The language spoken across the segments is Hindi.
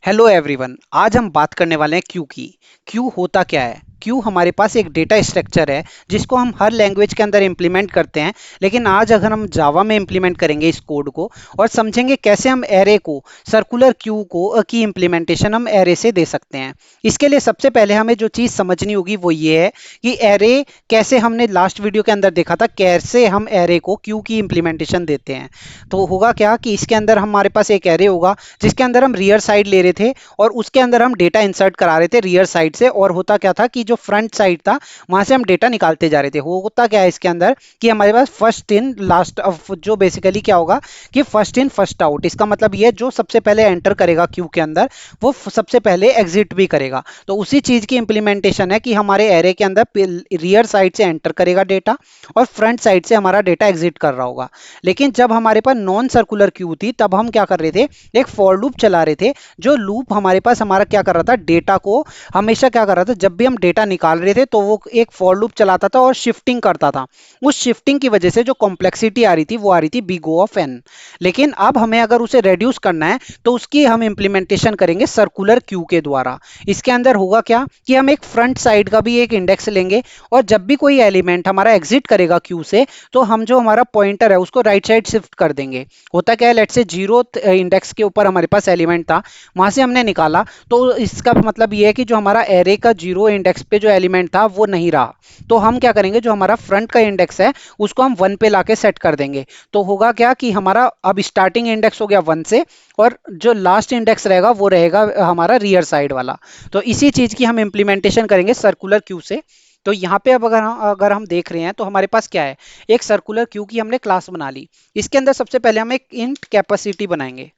Hello everyone. आज हम बात करने वाले हैं क्यू की। क्यू होता क्या है? क्यू हमारे पास एक डेटा स्ट्रक्चर है जिसको हम हर लैंग्वेज के अंदर इंप्लीमेंट करते हैं, लेकिन आज अगर हम जावा में इंप्लीमेंट करेंगे इस कोड को और समझेंगे कैसे हम एरे को, सर्कुलर क्यू को की इंप्लीमेंटेशन हम एरे से दे सकते हैं। इसके लिए सबसे पहले हमें जो चीज़ समझनी होगी वो ये है कि एरे कैसे, हमने लास्ट वीडियो के अंदर देखा था कैसे हम एरे को क्यू की इंप्लीमेंटेशन देते हैं। तो होगा क्या कि इसके अंदर हमारे पास एक एरे होगा जिसके अंदर हम रियर साइड ले रहे थे और उसके अंदर हम डेटा इंसर्ट करा रहे थे रियर साइड से। और होता क्या था कि जो फ्रंट साइड था वहां से हम डेटा निकालते जा रहे थे। होता क्या है इसके अंदर कि हमारे पास फर्स्ट इन लास्ट, जो बेसिकली क्या होगा कि फर्स्ट इन फर्स्ट आउट। इसका मतलब ये जो सबसे पहले एंटर करेगा क्यू के अंदर वो सबसे पहले एग्जिट भी करेगा। तो उसी चीज की इंप्लीमेंटेशन है कि हमारे एरे के अंदर रियर साइड से एंटर करेगा डेटा और फ्रंट साइड से हमारा डेटा एग्जिट कर रहा होगा। लेकिन जब हमारे पास नॉन सर्कुलर क्यू थी तब हम क्या कर रहे थे, एक फॉर लूप चला रहे थे। जो लूप हमारे पास हमारा क्या कर रहा था, डेटा को हमेशा क्या कर रहा था, जब भी हम डेटा निकाल रहे थे तो वो एक फॉर लूप चलाता था और शिफ्टिंग करता था। उस शिफ्टिंग की वजह से जो कॉम्प्लेक्सिटी आ रही थी वो आ रही थी बिग ओ ऑफ एन। लेकिन अब हमें अगर उसे रेड्यूस करना है तो उसकी हम इंप्लीमेंटेशन करेंगे सर्कुलर क्यू के द्वारा। इसके अंदर होगा क्या कि हम एक फ्रंट साइड का भी एक इंडेक्स लेंगे और जब भी कोई एलिमेंट हमारा एग्जिट करेगा क्यू से तो हम जो हमारा पॉइंटर है उसको राइट साइड शिफ्ट कर देंगे। होता क्या है, लेट से जीरो इंडेक्स के ऊपर हमारे पास एलिमेंट था, वहां से हमने निकाला, तो इसका मतलब ये है कि जो हमारा एरे का जीरो इंडेक्स पे जो एलिमेंट था वो नहीं रहा। तो हम क्या करेंगे, जो हमारा फ्रंट का इंडेक्स है उसको हम वन पे लाके सेट कर देंगे। तो होगा क्या कि हमारा अब स्टार्टिंग इंडेक्स हो गया वन से और जो लास्ट इंडेक्स रहेगा वो रहेगा हमारा रियर साइड वाला। तो इसी चीज की हम इंप्लीमेंटेशन करेंगे सर्कुलर क्यू से। तो यहाँ पे अब अगर हम देख रहे हैं तो हमारे पास क्या है, एक सर्कुलर क्यू की हमने क्लास बना ली। इसके अंदर सबसे पहले हम एक इंट कैपेसिटी बनाएंगे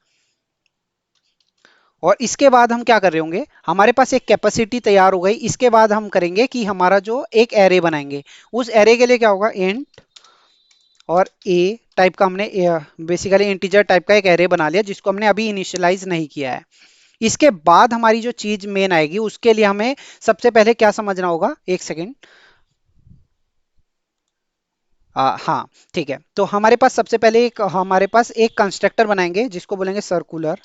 और इसके बाद हम क्या कर रहे होंगे, हमारे पास एक कैपेसिटी तैयार हो गई। इसके बाद हम करेंगे कि हमारा जो एक एरे बनाएंगे, उस एरे के लिए क्या होगा, इंट और ए टाइप का हमने बेसिकली इंटीजर टाइप का एक एरे बना लिया जिसको हमने अभी इनिशियलाइज नहीं किया है। इसके बाद हमारी जो चीज मेन आएगी उसके लिए हमें सबसे पहले क्या समझना होगा, एक सेकेंड। हाँ, ठीक है। तो हमारे पास सबसे पहले हमारे पास एक कंस्ट्रक्टर बनाएंगे जिसको बोलेंगे सर्कुलर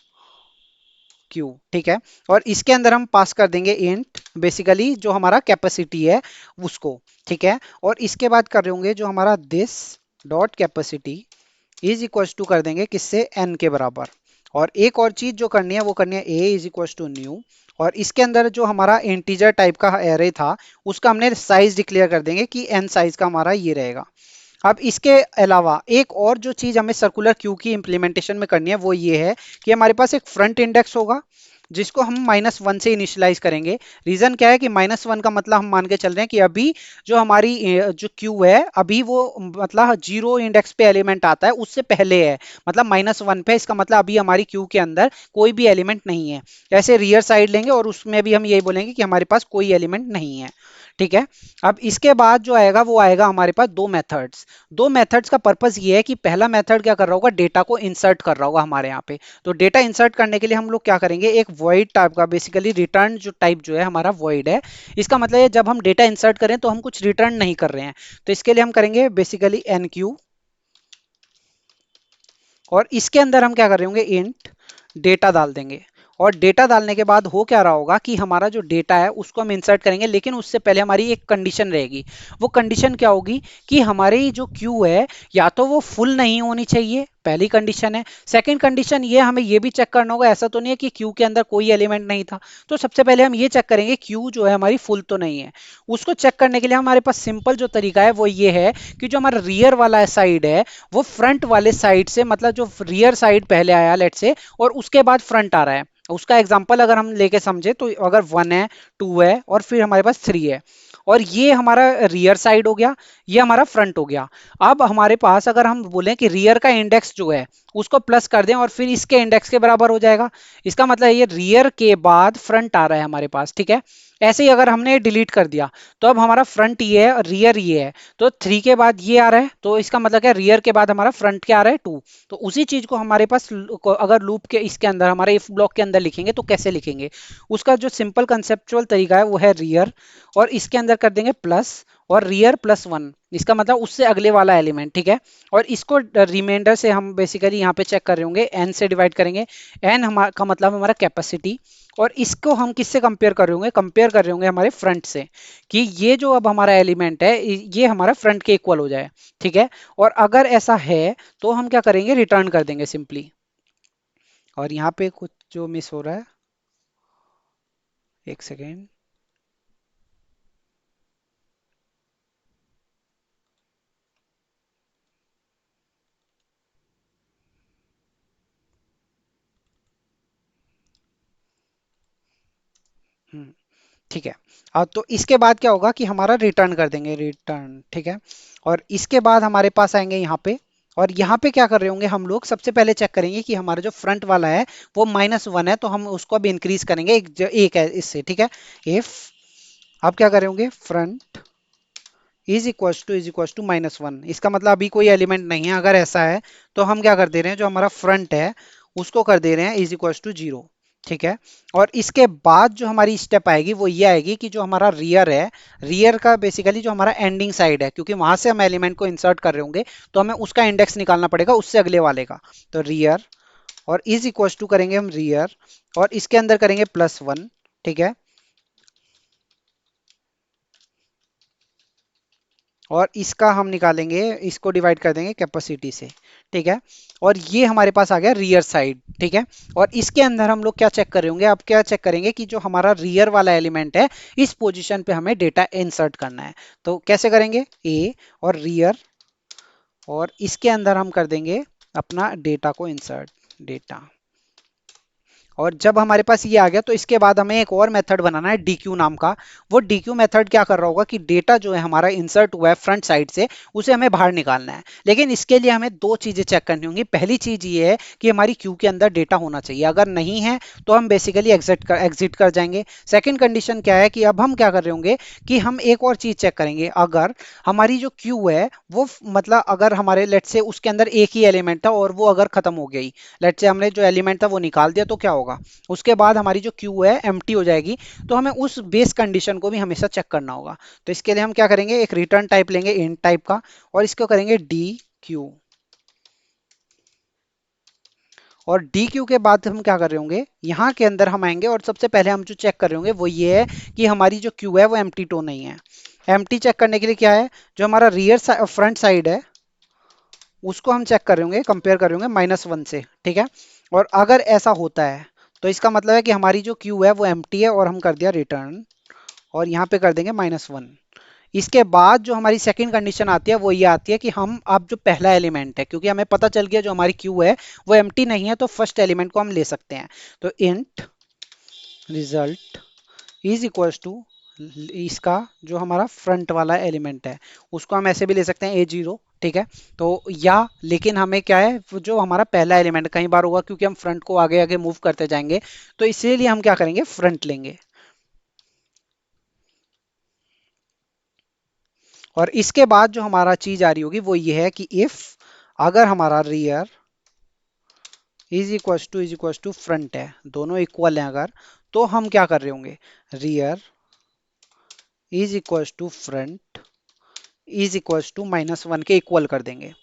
क्यू, ठीक है। और इसके अंदर हम पास कर देंगे इंट, बेसिकली जो हमारा कैपेसिटी है उसको, ठीक है। और इसके बाद कर रहे होंगे जो हमारा this dot capacity is equal to कर देंगे किससे, एन के बराबर। और एक और चीज जो करनी है वो करनी है ए इज इक्वल टू न्यू। और इसके अंदर जो हमारा इंटीजर टाइप का एरे था उसका हमने साइज डिक्लेयर कर देंगे कि एन साइज का हमारा ये रहेगा। अब इसके अलावा एक और जो चीज हमें सर्कुलर क्यू की इंप्लीमेंटेशन में करनी है वो ये है कि हमारे पास एक फ्रंट इंडेक्स होगा जिसको हम -1 से इनिशियलाइज करेंगे। रीजन क्या है कि -1 का मतलब हम मान के चल रहे हैं कि अभी जो हमारी जो क्यू है अभी वो मतलब जीरो इंडेक्स पे एलिमेंट आता है उससे पहले है, मतलब -1 पे। इसका मतलब अभी हमारी क्यू के अंदर कोई भी एलिमेंट नहीं है। ऐसे रियर साइड लेंगे और उसमें भी हम यही बोलेंगे कि हमारे पास कोई एलिमेंट नहीं है, ठीक है। अब इसके बाद जो आएगा वो आएगा हमारे पास दो मेथड्स। दो मेथड्स का पर्पस ये है कि पहला मेथड क्या कर रहा होगा, डेटा को इंसर्ट कर रहा होगा हमारे यहाँ पे। तो डेटा इंसर्ट करने के लिए हम लोग क्या करेंगे, एक वॉइड टाइप का, बेसिकली रिटर्न जो टाइप जो है हमारा वॉइड है। इसका मतलब है जब हम डेटा इंसर्ट करें तो हम कुछ रिटर्न नहीं कर रहे हैं। तो इसके लिए हम करेंगे बेसिकली एनक्यू और इसके अंदर हम क्या कर रहे होंगे, इंट डेटा डाल देंगे। और डेटा डालने के बाद हो क्या रहा होगा कि हमारा जो डेटा है उसको हम इंसर्ट करेंगे, लेकिन उससे पहले हमारी एक कंडीशन रहेगी। वो कंडीशन क्या होगी कि हमारी जो क्यू है या तो वो फुल नहीं होनी चाहिए, पहली कंडीशन है। सेकंड कंडीशन ये, हमें ये भी चेक करना होगा ऐसा तो नहीं है कि क्यू के अंदर कोई एलिमेंट नहीं था। तो सबसे पहले हम ये चेक करेंगे क्यू जो है हमारी फुल तो नहीं है। उसको चेक करने के लिए हमारे पास सिंपल जो तरीका है वो ये है कि जो हमारा रियर वाला साइड है वो फ्रंट वाले साइड से, मतलब जो रियर साइड पहले आया लेट से और उसके बाद फ्रंट आ रहा है, उसका एग्जांपल अगर हम लेके समझे तो अगर 1 है, 2 है और फिर हमारे पास 3 है और ये हमारा रियर साइड हो गया, ये हमारा फ्रंट हो गया। अब हमारे पास अगर हम बोलें कि रियर का इंडेक्स जो है उसको प्लस कर दें और फिर इसके इंडेक्स के बराबर हो जाएगा, इसका मतलब ये रियर के बाद फ्रंट आ रहा है हमारे पास, ठीक है। ऐसे ही अगर हमने डिलीट कर दिया तो अब हमारा फ्रंट ये है और रियर ये है, तो 3 के बाद ये आ रहा है, तो इसका मतलब क्या, रियर के बाद हमारा फ्रंट क्या आ रहा है, 2। तो उसी चीज को हमारे पास अगर लूप के इसके अंदर हमारे इफ ब्लॉक के अंदर लिखेंगे तो कैसे लिखेंगे, उसका जो सिंपल कंसेप्चुअल तरीका है वो है रियर और इसके अंदर कर देंगे प्लस और रियर प्लस वन, इसका मतलब उससे अगले वाला एलिमेंट, ठीक है। और इसको रिमाइंडर से हम बेसिकली यहाँ पे चेक कर रहे होंगे, एन से डिवाइड करेंगे। एन हमारा का मतलब हमारा कैपेसिटी, और इसको हम किससे कंपेयर कर रहे होंगे, कंपेयर कर रहे होंगे हमारे फ्रंट से, कि ये जो अब हमारा एलिमेंट है ये हमारा फ्रंट के इक्वल हो जाए, ठीक है। और अगर ऐसा है तो हम क्या करेंगे, रिटर्न कर देंगे सिंपली। और यहाँ पे कुछ जो मिस हो रहा है, एक सेकेंड। ठीक है। तो इसके बाद क्या होगा कि हमारा रिटर्न कर देंगे, रिटर्न, ठीक है। और इसके बाद हमारे पास आएंगे यहाँ पे, और यहाँ पे क्या कर रहे होंगे हम लोग, सबसे पहले चेक करेंगे कि हमारा जो फ्रंट वाला है वो -1 है, तो हम उसको अब इंक्रीज करेंगे, एक है इससे, ठीक है। इफ, अब क्या करेंगे, फ्रंट इज इक्वल टू -1, इसका मतलब अभी कोई एलिमेंट नहीं है, अगर ऐसा है तो हम क्या कर दे रहे हैं, जो हमारा फ्रंट है उसको कर दे रहे हैं इज इक्वल टू 0, ठीक है। और इसके बाद जो हमारी स्टेप आएगी वो ये आएगी कि जो हमारा रियर है, रियर का बेसिकली जो हमारा एंडिंग साइड है, क्योंकि वहां से हम एलिमेंट को इंसर्ट कर रहे होंगे, तो हमें उसका इंडेक्स निकालना पड़ेगा उससे अगले वाले का। तो रियर, और इज इक्वल टू करेंगे हम रियर, और इसके अंदर करेंगे +1, ठीक है। और इसका हम निकालेंगे, इसको डिवाइड कर देंगे कैपेसिटी से, ठीक है। और ये हमारे पास आ गया रियर साइड, ठीक है। और इसके अंदर हम लोग क्या चेक कर रहे होंगे, अब क्या चेक करेंगे कि जो हमारा रियर वाला एलिमेंट है इस पोजीशन पे हमें डेटा इंसर्ट करना है। तो कैसे करेंगे, ए और रियर, और इसके अंदर हम कर देंगे अपना डेटा को इंसर्ट, डेटा। और जब हमारे पास ये आ गया तो इसके बाद हमें एक और मेथड बनाना है डीक्यू नाम का। वो डीक्यू मेथड क्या कर रहा होगा कि डेटा जो है हमारा इंसर्ट हुआ है फ्रंट साइड से, उसे हमें बाहर निकालना है। लेकिन इसके लिए हमें दो चीजें चेक करनी होंगी। पहली चीज ये है कि हमारी क्यू के अंदर डेटा होना चाहिए, अगर नहीं है तो हम बेसिकली एग्जिट कर जाएंगे। सेकेंड कंडीशन क्या है कि अब हम क्या कर रहे होंगे कि हम एक और चीज चेक करेंगे, अगर हमारी जो क्यू है वो मतलब अगर हमारे लेट से उसके अंदर एक ही एलिमेंट था और वो अगर खत्म हो गई, लेट से हमने जो एलिमेंट था वो निकाल दिया, तो क्या होगा, उसके बाद हमारी जो क्यू है एम्प्टी हो जाएगी। तो हमें उस बेस कंडीशन को भी हमेशा चेक करना होगा। तो इसके लिए हम क्या करेंगे, एक रिटर्न टाइप लेंगे इंट टाइप का, और इसको करेंगे डी क्यू। और डी क्यू के बाद हम क्या कर रहे होंगे, यहाँ के अंदर हम आएंगे और सबसे पहले हम जो चेक कर रहे होंगे वो ये है कि हमारी जो क्यू है वो एम्प्टी तो नहीं है। एम्प्टी चेक करने के लिए क्या है, जो हमारा रियर फ्रंट साइड है उसको हम चेक कर रहे होंगे, कंपेयर कर रहे होंगे -1 से, ठीक है। और अगर ऐसा होता है तो इसका मतलब है कि हमारी जो क्यू है वो एम्प्टी है, और हम कर दिया रिटर्न, और यहाँ पे कर देंगे -1। इसके बाद जो हमारी सेकंड कंडीशन आती है वो ये आती है कि हम अब जो पहला एलिमेंट है, क्योंकि हमें पता चल गया जो हमारी क्यू है वो एम्प्टी नहीं है, तो फर्स्ट एलिमेंट को हम ले सकते हैं। तो int result is equals to, इसका जो हमारा फ्रंट वाला एलिमेंट है उसको हम ऐसे भी ले सकते हैं A0, ठीक है। तो या लेकिन हमें क्या है, वो जो हमारा पहला एलिमेंट कई बार होगा क्योंकि हम फ्रंट को आगे आगे मूव करते जाएंगे, तो इसीलिए हम क्या करेंगे, फ्रंट लेंगे। और इसके बाद जो हमारा चीज आ रही होगी वो ये है कि इफ, अगर हमारा rear is equal to front है, दोनों इक्वल हैं अगर, तो हम क्या कर रहे होंगे, rear is equal to front is equals to -1 के इक्वल कर देंगे।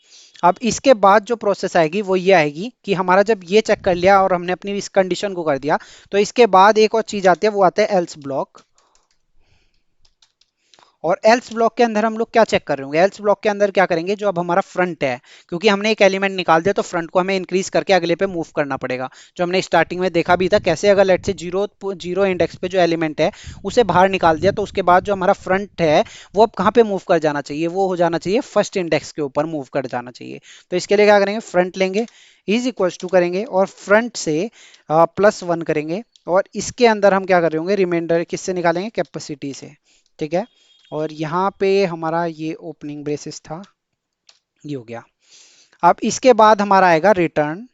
अब इसके बाद जो प्रोसेस आएगी वो ये आएगी कि हमारा जब ये चेक कर लिया और हमने अपनी इस कंडीशन को कर दिया, तो इसके बाद एक और चीज आती है, वो आता है एल्स ब्लॉक। और एल्स ब्लॉक के अंदर हम लोग क्या चेक कर रहे होंगे, एल्स ब्लॉक के अंदर क्या करेंगे, जो अब हमारा फ्रंट है, क्योंकि हमने एक एलिमेंट निकाल दिया तो फ्रंट को हमें इंक्रीज करके अगले पे मूव करना पड़ेगा, जो हमने स्टार्टिंग में देखा भी था कैसे, अगर लेट से जीरो जीरो इंडेक्स पे जो एलिमेंट है उसे बाहर निकाल दिया, तो उसके बाद जो हमारा फ्रंट है वो अब कहाँ पे मूव कर जाना चाहिए, वो हो जाना चाहिए फर्स्ट इंडेक्स के ऊपर मूव कर जाना चाहिए। तो इसके लिए क्या करेंगे, फ्रंट लेंगे, इज इक्वल्स टू करेंगे, और फ्रंट से +1 करेंगे, और इसके अंदर हम क्या कर रहे होंगे, रिमाइंडर किससे निकालेंगे, कैपेसिटी से, ठीक है। और यहाँ पे हमारा ये ओपनिंग ब्रेसेस था, ये हो गया। अब इसके बाद हमारा आएगा रिटर्न,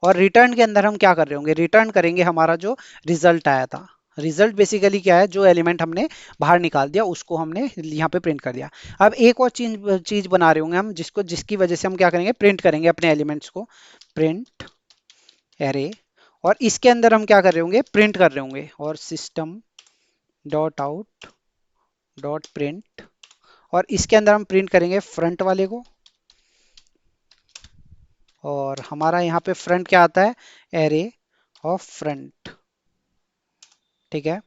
और रिटर्न के अंदर हम क्या कर रहे होंगे, रिटर्न करेंगे हमारा जो रिजल्ट आया था। रिजल्ट बेसिकली क्या है, जो एलिमेंट हमने बाहर निकाल दिया उसको हमने यहाँ पे प्रिंट कर दिया। अब एक और चीज चीज बना रहे होंगे हम, जिसको जिसकी वजह से हम क्या करेंगे, प्रिंट करेंगे अपने एलिमेंट्स को, प्रिंट एरे। और इसके अंदर हम क्या कर रहे होंगे, प्रिंट कर रहे होंगे, और system dot out dot print, और इसके अंदर हम प्रिंट करेंगे फ्रंट वाले को, और हमारा यहाँ पे फ्रंट क्या आता है, एरे ऑफ फ्रंट। ठीक है,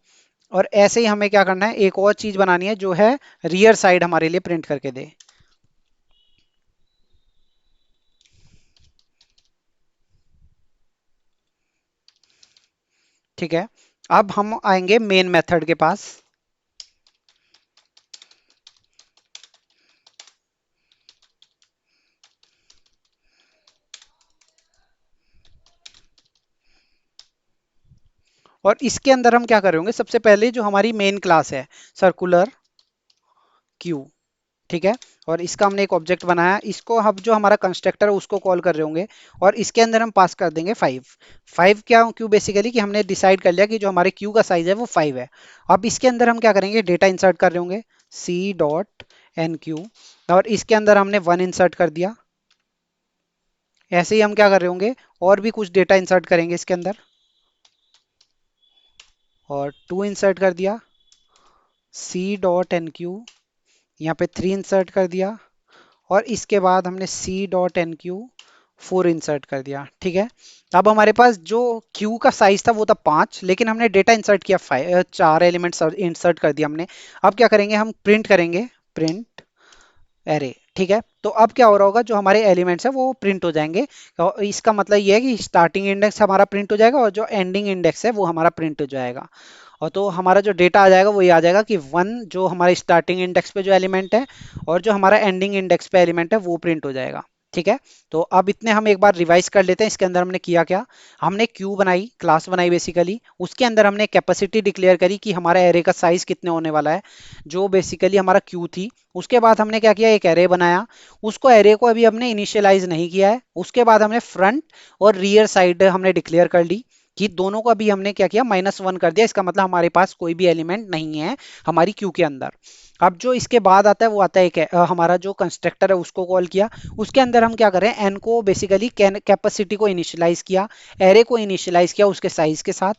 और ऐसे ही हमें क्या करना है, एक और चीज बनानी है जो है रियर साइड हमारे लिए प्रिंट करके दे। ठीक है, अब हम आएंगे मेन मेथड के पास। और इसके अंदर हम क्या करेंगे, सबसे पहले जो हमारी मेन क्लास है सर्कुलर क्यू। ठीक है, और इसका हमने एक ऑब्जेक्ट बनाया, इसको हम जो हमारा कंस्ट्रक्टर है उसको कॉल कर रहे होंगे, और इसके अंदर हम पास कर देंगे 5। 5 क्या क्यू, बेसिकली कि हमने डिसाइड कर लिया कि जो हमारे क्यू का साइज है वो 5 है। अब इसके अंदर हम क्या करेंगे, डेटा इंसर्ट कर रहे होंगे, सी डॉट एन क्यू, और इसके अंदर हमने 1 इंसर्ट कर दिया। ऐसे ही हम क्या कर रहे होंगे, और भी कुछ डेटा इंसर्ट करेंगे इसके अंदर, और 2 इंसर्ट कर दिया, सी डॉट एन क्यू, यहाँ पे 3 इंसर्ट कर दिया, और इसके बाद हमने c dot enqueue 4 insert कर दिया। ठीक है, अब हमारे पास जो क्यू का साइज था वो था 5, लेकिन हमने डेटा इंसर्ट किया 5, 4 एलिमेंट्स इंसर्ट कर दिया हमने। अब क्या करेंगे, हम प्रिंट करेंगे, प्रिंट एरे। ठीक है, तो अब क्या हो रहा होगा, जो हमारे एलिमेंट्स है वो प्रिंट हो जाएंगे। तो इसका मतलब ये है कि स्टार्टिंग इंडेक्स हमारा प्रिंट हो जाएगा, और जो एंडिंग इंडेक्स है वो हमारा प्रिंट हो जाएगा। और तो हमारा जो डेटा आ जाएगा वो ये आ जाएगा कि 1 जो हमारे स्टार्टिंग इंडेक्स पे जो एलिमेंट है, और जो हमारा एंडिंग इंडेक्स पे एलिमेंट है वो प्रिंट हो जाएगा। ठीक है, तो अब इतने हम एक बार रिवाइज कर लेते हैं। इसके अंदर हमने किया क्या, हमने क्यू बनाई, क्लास बनाई बेसिकली, उसके अंदर हमने कैपेसिटी डिक्लेयर करी कि हमारा एरे का साइज कितने होने वाला है, जो बेसिकली हमारा क्यू थी। उसके बाद हमने क्या किया, एक एरे बनाया, उसको एरे को अभी हमने इनिशियलाइज नहीं किया है। उसके बाद हमने फ्रंट और रियर साइड हमने डिक्लेयर कर ली, कि दोनों को अभी हमने क्या किया, -1 कर दिया। इसका मतलब हमारे पास कोई भी एलिमेंट नहीं है हमारी क्यू के अंदर। अब जो इसके बाद आता है वो आता है एक हमारा जो कंस्ट्रक्टर है उसको कॉल किया, उसके अंदर हम क्या करें, एन को बेसिकली कैपेसिटी को इनिशियलाइज किया, एरे को इनिशियलाइज किया उसके साइज के साथ।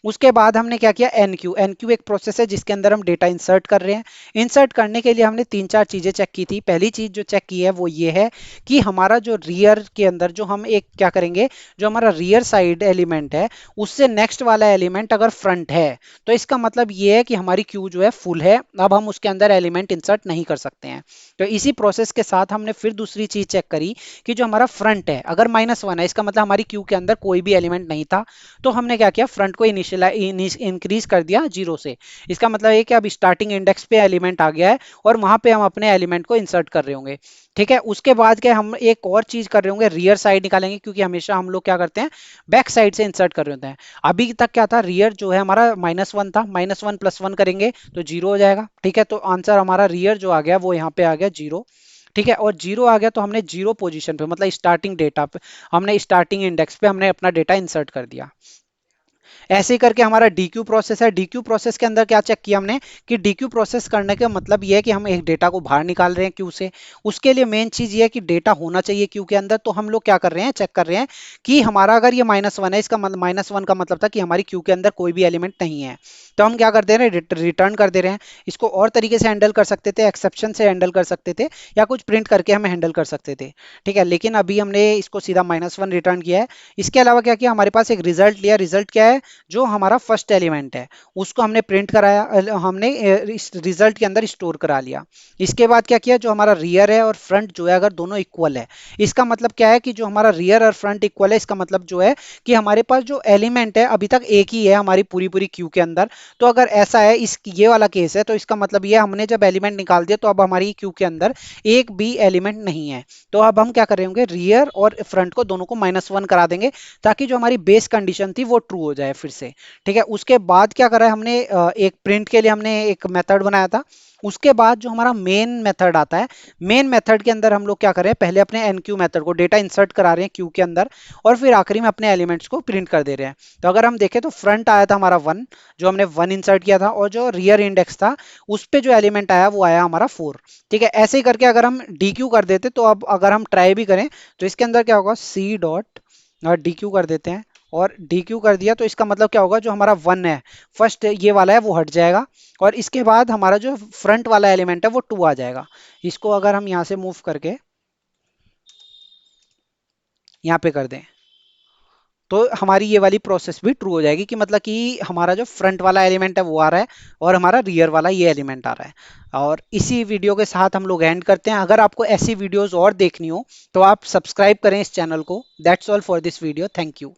उसके बाद हमने क्या किया, एनक्यू। एनक्यू एक प्रोसेस है जिसके अंदर हम डेटा इंसर्ट कर रहे हैं। इंसर्ट करने के लिए हमने 3-4 चीजें चेक की थी। पहली चीज जो चेक की है वो ये है कि हमारा जो रियर के अंदर जो हम एक क्या करेंगे, जो हमारा रियर साइड एलिमेंट है उससे नेक्स्ट वाला एलिमेंट अगर फ्रंट है, तो इसका मतलब ये है कि हमारी क्यू जो है फुल है, अब हम उसके अंदर एलिमेंट इंसर्ट नहीं कर सकते हैं। तो इसी प्रोसेस के साथ हमने फिर दूसरी चीज चेक करी कि जो हमारा फ्रंट है अगर -1 है, इसका मतलब हमारी क्यू के अंदर कोई भी एलिमेंट नहीं था। तो हमने क्या किया, फ्रंट को इनिशियलाइज इंक्रीज कर दिया 0 से। इसका मतलब है कि अब स्टार्टिंग इंडेक्स पे एलिमेंट आ गया है, और वहां पे हम अपने एलिमेंट को इंसर्ट कर रहे होंगे। ठीक है, उसके बाद क्या हम एक और चीज कर रहे होंगे, रियर साइड निकालेंगे, क्योंकि हमेशा हम लोग क्या करते हैं, बैक साइड से इंसर्ट कर रहे होते हैं। अभी तक क्या था, रियर जो है हमारा -1 था, -1 + 1 करेंगे तो 0 हो जाएगा। ठीक है, तो आंसर हमारा रियर जो आ गया वो यहाँ पे आ गया 0। ठीक है, और 0 आ गया तो हमने 0 पोजीशन पे, मतलब स्टार्टिंग डेटा पे, हमने स्टार्टिंग इंडेक्स पे हमने अपना डेटा इंसर्ट कर दिया। ऐसे ही करके हमारा डीक्यू प्रोसेस है। डीक्यू प्रोसेस के अंदर क्या चेक किया हमने, कि डीक्यू प्रोसेस करने का मतलब ये है कि हम एक डेटा को बाहर निकाल रहे हैं क्यू से। उसके लिए मेन चीज ये है कि डेटा होना चाहिए क्यू के अंदर। तो हम लोग क्या कर रहे हैं, चेक कर रहे हैं कि हमारा अगर ये -1 है, इसका मतलब -1 का मतलब था कि हमारी क्यू के अंदर कोई भी एलिमेंट नहीं है। तो हम क्या कर दे रहे हैं, रिटर्न कर दे रहे हैं। इसको और तरीके से हैंडल कर सकते थे, एक्सेप्शन से हैंडल कर सकते थे, या कुछ प्रिंट करके हमें हैंडल कर सकते थे। ठीक है, लेकिन अभी हमने इसको सीधा -1 रिटर्न किया है। इसके अलावा क्या किया, हमारे पास एक रिजल्ट लिया। रिजल्ट क्या है, जो हमारा फर्स्ट एलिमेंट है उसको हमने प्रिंट कराया, हमने इस रिजल्ट के अंदर स्टोर करा लिया। इसके बाद क्या किया, जो हमारा रियर है और फ्रंट जो है अगर दोनों इक्वल है, इसका मतलब क्या है कि जो हमारा रियर और फ्रंट इक्वल है, इसका मतलब जो है कि हमारे पास जो एलिमेंट है अभी तक एक ही है हमारी पूरी पूरी क्यू के अंदर। तो अगर ऐसा है, इस ये वाला केस है, तो इसका मतलब ये हमने जब एलिमेंट निकाल दिया तो अब हमारी क्यू के अंदर एक भी एलिमेंट नहीं है। तो अब हम क्या करेंगे, रियर और फ्रंट को दोनों को -1 करा देंगे, ताकि जो हमारी बेस कंडीशन थी वो ट्रू हो जाए फिर से। ठीक है, उसके बाद क्या करा है हमने, एक प्रिंट के लिए हमने एक मेथड बनाया था। उसके बाद जो हमारा मेन मेथड आता है, मेन मेथड के अंदर हम लोग क्या कर रहे हैं, पहले अपने एनक्यू मेथड को डेटा इंसर्ट करा रहे हैं क्यू के अंदर, और फिर आखिरी में अपने एलिमेंट्स को प्रिंट कर दे रहे हैं। तो अगर हम देखें तो फ्रंट आया था हमारा 1, जो हमने 1 इंसर्ट किया था, और जो रियर इंडेक्स था उस पे जो एलिमेंट आया वो आया हमारा 4। ठीक है, ऐसे ही करके अगर हम डी क्यू कर देते, तो अब अगर हम ट्राई भी करें तो इसके अंदर क्या होगा, सी डॉट डी क्यू कर देते हैं, और डी क्यू कर दिया, तो इसका मतलब क्या होगा, जो हमारा 1 है फर्स्ट ये वाला है वो हट जाएगा, और इसके बाद हमारा जो फ्रंट वाला एलिमेंट है वो 2 आ जाएगा। इसको अगर हम यहाँ से मूव करके यहाँ पे कर दें, तो हमारी ये वाली प्रोसेस भी ट्रू हो जाएगी, कि मतलब कि हमारा जो फ्रंट वाला एलिमेंट है वो आ रहा है और हमारा रियर वाला ये एलिमेंट आ रहा है। और इसी वीडियो के साथ हम लोग एंड करते हैं। अगर आपको ऐसी वीडियोस और देखनी हो तो आप सब्सक्राइब करें इस चैनल को। That's all for this video, thank you.